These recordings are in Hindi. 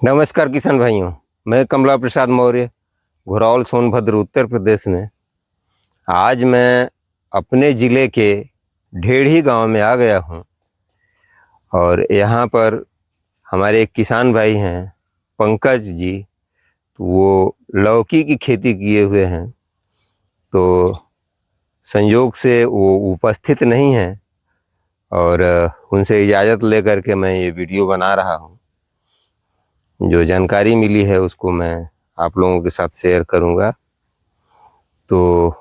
नमस्कार किसान भाइयों, मैं कमला प्रसाद मौर्य, घोरौल सोनभद्र उत्तर प्रदेश में। आज मैं अपने ज़िले के ढेढ़ी गांव में आ गया हूं और यहां पर हमारे एक किसान भाई हैं पंकज जी। तो वो लौकी की खेती किए हुए हैं, तो संयोग से वो उपस्थित नहीं हैं और उनसे इजाज़त लेकर के मैं ये वीडियो बना रहा हूं। जो जानकारी मिली है उसको मैं आप लोगों के साथ शेयर करूंगा। तो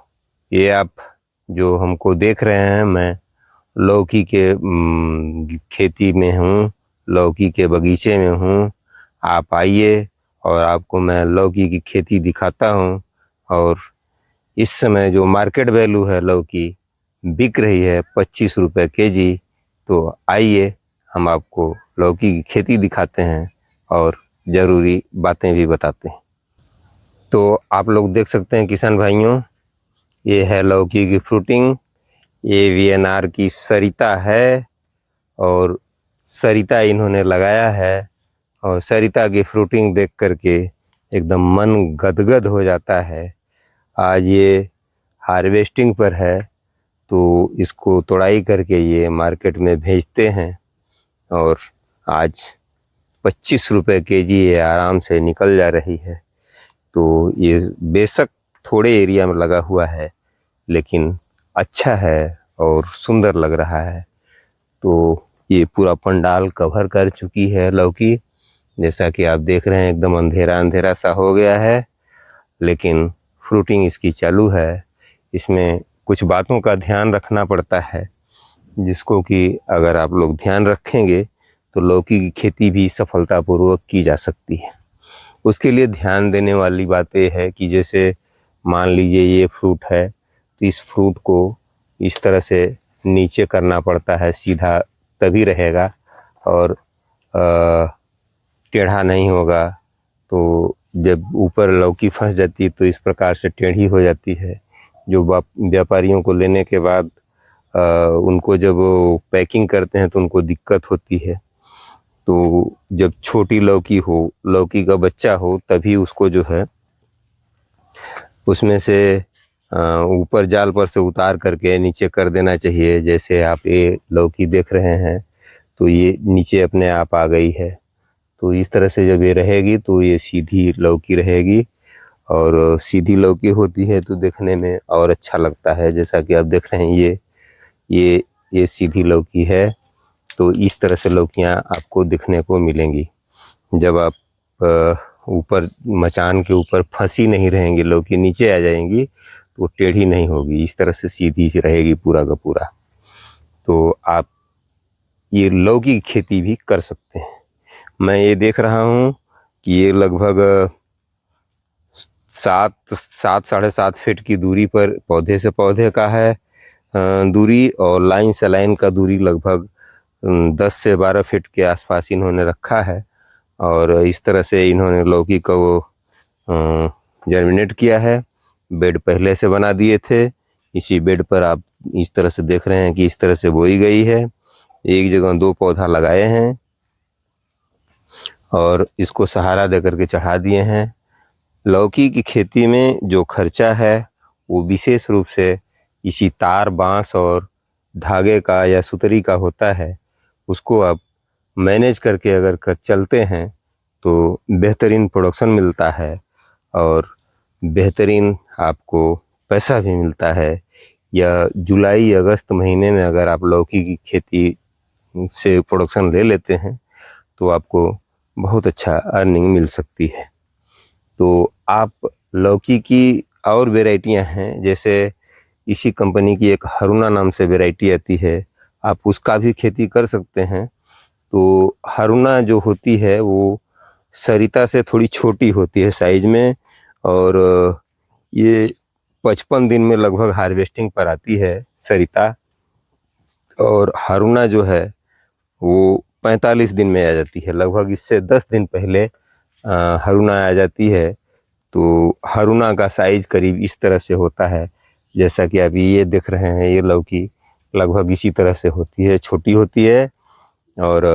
ये आप जो हमको देख रहे हैं, मैं लौकी के खेती में हूँ, लौकी के बगीचे में हूँ। आप आइए और आपको मैं लौकी की खेती दिखाता हूँ। और इस समय जो मार्केट वैल्यू है, लौकी बिक रही है 25 रुपये केजी। तो आइए हम आपको लौकी की खेती दिखाते हैं और ज़रूरी बातें भी बताते हैं। तो आप लोग देख सकते हैं किसान भाइयों, ये है लौकी की फ्रूटिंग। ये वीएनआर की सरिता है और सरिता इन्होंने लगाया है और सरिता की फ्रूटिंग देख करके एकदम मन गदगद हो जाता है। आज ये हार्वेस्टिंग पर है, तो इसको तोड़ाई करके ये मार्केट में भेजते हैं और आज 25 रुपये केजी ये आराम से निकल जा रही है। तो ये बेशक थोड़े एरिया में लगा हुआ है, लेकिन अच्छा है और सुंदर लग रहा है। तो ये पूरा पंडाल कवर कर चुकी है लौकी। जैसा कि आप देख रहे हैं, एकदम अंधेरा अंधेरा सा हो गया है, लेकिन फ्रूटिंग इसकी चालू है। इसमें कुछ बातों का ध्यान रखना पड़ता है, जिसको कि अगर आप लोग ध्यान रखेंगे तो लौकी की खेती भी सफलतापूर्वक की जा सकती है। उसके लिए ध्यान देने वाली बात यह है कि जैसे मान लीजिए ये फ्रूट है, तो इस फ्रूट को इस तरह से नीचे करना पड़ता है, सीधा तभी रहेगा और टेढ़ा नहीं होगा। तो जब ऊपर लौकी फंस जाती है तो इस प्रकार से टेढ़ी हो जाती है। जो व्यापारियों को लेने के बाद उनको जब पैकिंग करते हैं तो उनको दिक्कत होती है। तो जब छोटी लौकी हो, लौकी का बच्चा हो, तभी उसको जो है उसमें से ऊपर जाल पर से उतार करके नीचे कर देना चाहिए। जैसे आप ये लौकी देख रहे हैं, तो ये नीचे अपने आप आ गई है। तो इस तरह से जब ये रहेगी तो ये सीधी लौकी रहेगी, और सीधी लौकी होती है तो देखने में और अच्छा लगता है। जैसा कि आप देख रहे हैं, ये सीधी लौकी है। तो इस तरह से लौकियां आपको दिखने को मिलेंगी। जब आप ऊपर मचान के ऊपर फंसी नहीं रहेंगी, लौकी नीचे आ जाएंगी तो टेढ़ी नहीं होगी, इस तरह से सीधी रहेगी पूरा का पूरा। तो आप ये लौकी की खेती भी कर सकते हैं। मैं ये देख रहा हूँ कि ये लगभग 7-7.5 फीट की दूरी पर पौधे से पौधे का है दूरी, और लाइन से लाइन का दूरी लगभग 10 से 12 फीट के आसपास इन्होंने रखा है। और इस तरह से इन्होंने लौकी को जर्मिनेट किया है। बेड पहले से बना दिए थे, इसी बेड पर आप इस तरह से देख रहे हैं कि इस तरह से बोई गई है। एक जगह 2 पौधा लगाए हैं और इसको सहारा दे करके चढ़ा दिए हैं। लौकी की खेती में जो खर्चा है वो विशेष रूप से इसी तार, बांस और धागे का या सुतरी का होता है। उसको आप मैनेज करके अगर चलते हैं तो बेहतरीन प्रोडक्शन मिलता है और बेहतरीन आपको पैसा भी मिलता है। या जुलाई अगस्त महीने में अगर आप लौकी की खेती से प्रोडक्शन ले लेते हैं तो आपको बहुत अच्छा अर्निंग मिल सकती है। तो आप लौकी की और वेराइटियां हैं, जैसे इसी कंपनी की एक हरुणा नाम से वेराइटी आती है, आप उसका भी खेती कर सकते हैं। तो हरुणा जो होती है वो सरिता से थोड़ी छोटी होती है साइज में, और ये 55 दिन में लगभग हार्वेस्टिंग पर आती है सरिता। और हरुणा जो है वो 45 दिन में आ जाती है, लगभग इससे 10 दिन पहले हरुणा आ जाती है। तो हरुणा का साइज करीब इस तरह से होता है, जैसा कि अभी ये देख रहे हैं। ये लौकी लगभग इसी तरह से होती है, छोटी होती है और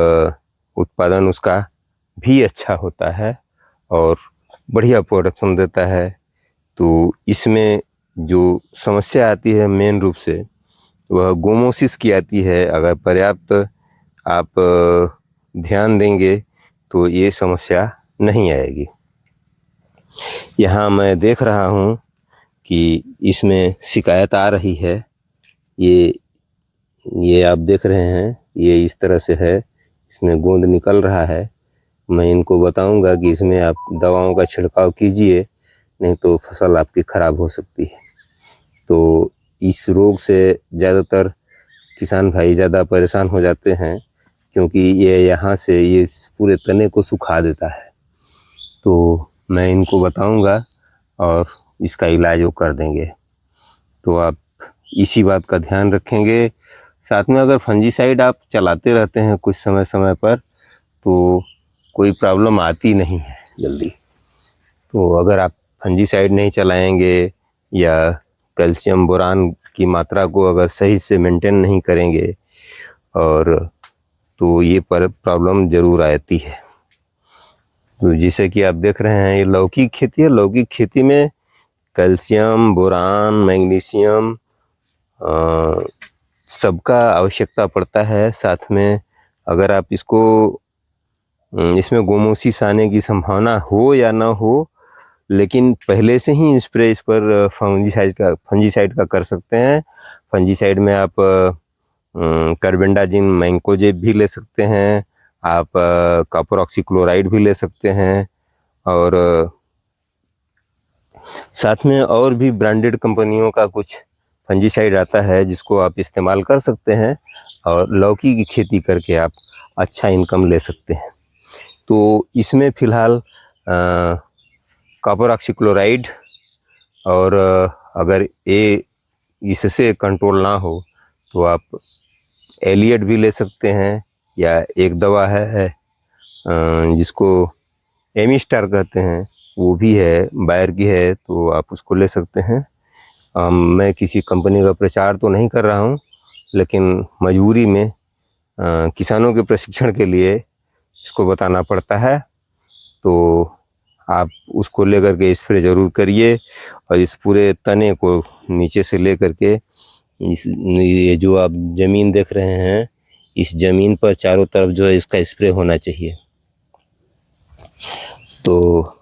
उत्पादन उसका भी अच्छा होता है और बढ़िया प्रोडक्शन देता है। तो इसमें जो समस्या आती है मेन रूप से वह गोमोसिस की आती है। अगर पर्याप्त आप ध्यान देंगे तो ये समस्या नहीं आएगी। यहाँ मैं देख रहा हूँ कि इसमें शिकायत आ रही है। ये आप देख रहे हैं, ये इस तरह से है, इसमें गोंद निकल रहा है। मैं इनको बताऊंगा कि इसमें आप दवाओं का छिड़काव कीजिए, नहीं तो फसल आपकी खराब हो सकती है। तो इस रोग से ज़्यादातर किसान भाई ज़्यादा परेशान हो जाते हैं, क्योंकि ये यहाँ से ये पूरे तने को सुखा देता है। तो मैं इनको बताऊंगा और इसका इलाज वो कर देंगे। तो आप इसी बात का ध्यान रखेंगे। साथ में अगर फंजीसाइड आप चलाते रहते हैं कुछ समय समय पर तो कोई प्रॉब्लम आती नहीं है जल्दी। तो अगर आप फंजीसाइड नहीं चलाएंगे या कैल्शियम बोरान की मात्रा को अगर सही से मेंटेन नहीं करेंगे और तो ये पर प्रॉब्लम ज़रूर आती है। तो जैसे कि आप देख रहे हैं ये लौकी की खेती है। लौकी की खेती में कैल्शियम, बोरान, मैग्नीशियम सबका आवश्यकता पड़ता है। साथ में अगर आप इसमें गोमोसिस आने की संभावना हो या ना हो, लेकिन पहले से ही स्प्रे इस पर फंजीसाइड का कर सकते हैं। फंजीसाइड में आप कार्बेंडाजिम मैंकोजेब भी ले सकते हैं, आप कॉपर ऑक्सीक्लोराइड भी ले सकते हैं और साथ में और भी ब्रांडेड कंपनियों का कुछ फंजीसाइड आता है जिसको आप इस्तेमाल कर सकते हैं और लौकी की खेती करके आप अच्छा इनकम ले सकते हैं। तो इसमें फ़िलहाल कॉपर ऑक्सीक्लोराइड और अगर ये इससे कंट्रोल ना हो तो आप एलियट भी ले सकते हैं, या एक दवा है जिसको एमिस्टार कहते हैं, वो भी है, बायर की है, तो आप उसको ले सकते हैं। मैं किसी कंपनी का प्रचार तो नहीं कर रहा हूँ, लेकिन मजबूरी में किसानों के प्रशिक्षण के लिए इसको बताना पड़ता है। तो आप उसको लेकर के स्प्रे ज़रूर करिए और इस पूरे तने को नीचे से लेकर के ये जो आप ज़मीन देख रहे हैं, इस ज़मीन पर चारों तरफ जो है इसका स्प्रे होना चाहिए। तो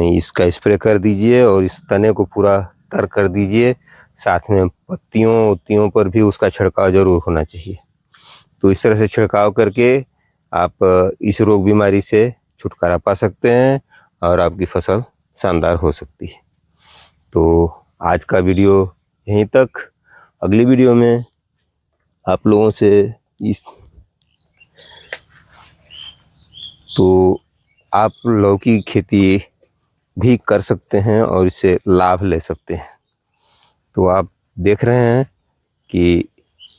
इसका स्प्रे कर दीजिए और इस तने को पूरा तर कर दीजिए। साथ में पत्तियों पर भी उसका छिड़काव ज़रूर होना चाहिए। तो इस तरह से छिड़काव करके आप इस रोग बीमारी से छुटकारा पा सकते हैं और आपकी फसल शानदार हो सकती है। तो आज का वीडियो यहीं तक। अगली वीडियो में आप लोगों से तो आप लौकी की खेती भी कर सकते हैं और इससे लाभ ले सकते हैं। तो आप देख रहे हैं कि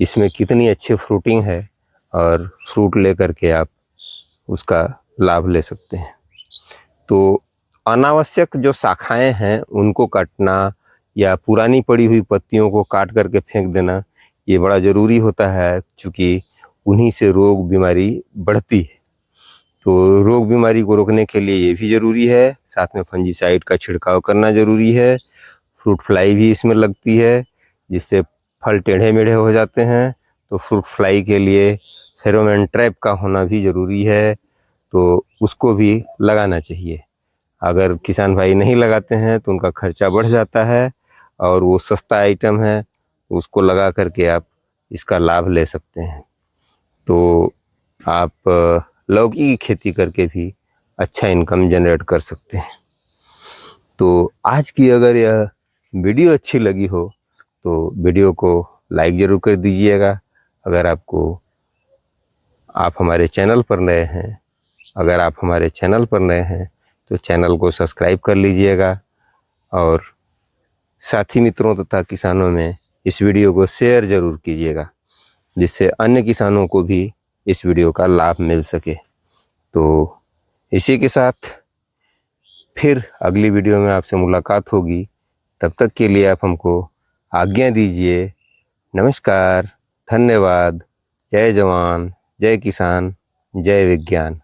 इसमें कितनी अच्छी फ्रूटिंग है और फ्रूट लेकर के आप उसका लाभ ले सकते हैं। तो अनावश्यक जो शाखाएं हैं उनको काटना या पुरानी पड़ी हुई पत्तियों को काट करके फेंक देना ये बड़ा ज़रूरी होता है, क्योंकि उन्हीं से रोग बीमारी बढ़ती है। तो रोग बीमारी को रोकने के लिए ये भी ज़रूरी है। साथ में फंजीसाइड का छिड़काव करना ज़रूरी है। फ्रूट फ्लाई भी इसमें लगती है, जिससे फल टेढ़े मेढ़े हो जाते हैं। तो फ्रूट फ्लाई के लिए फेरोमोन ट्रैप का होना भी ज़रूरी है, तो उसको भी लगाना चाहिए। अगर किसान भाई नहीं लगाते हैं तो उनका खर्चा बढ़ जाता है और वो सस्ता आइटम है, उसको लगा करके आप इसका लाभ ले सकते हैं। तो आप लौकी की खेती करके भी अच्छा इनकम जनरेट कर सकते हैं। तो आज की अगर यह वीडियो अच्छी लगी हो तो वीडियो को लाइक ज़रूर कर दीजिएगा। अगर आप हमारे चैनल पर नए हैं, अगर आप हमारे चैनल पर नए हैं तो चैनल को सब्सक्राइब कर लीजिएगा और साथी मित्रों तथा किसानों में इस वीडियो को शेयर ज़रूर कीजिएगा, जिससे अन्य किसानों को भी इस वीडियो का लाभ मिल सके। तो इसी के साथ फिर अगली वीडियो में आपसे मुलाकात होगी। तब तक के लिए आप हमको आज्ञा दीजिए। नमस्कार, धन्यवाद। जय जवान, जय किसान, जय विज्ञान।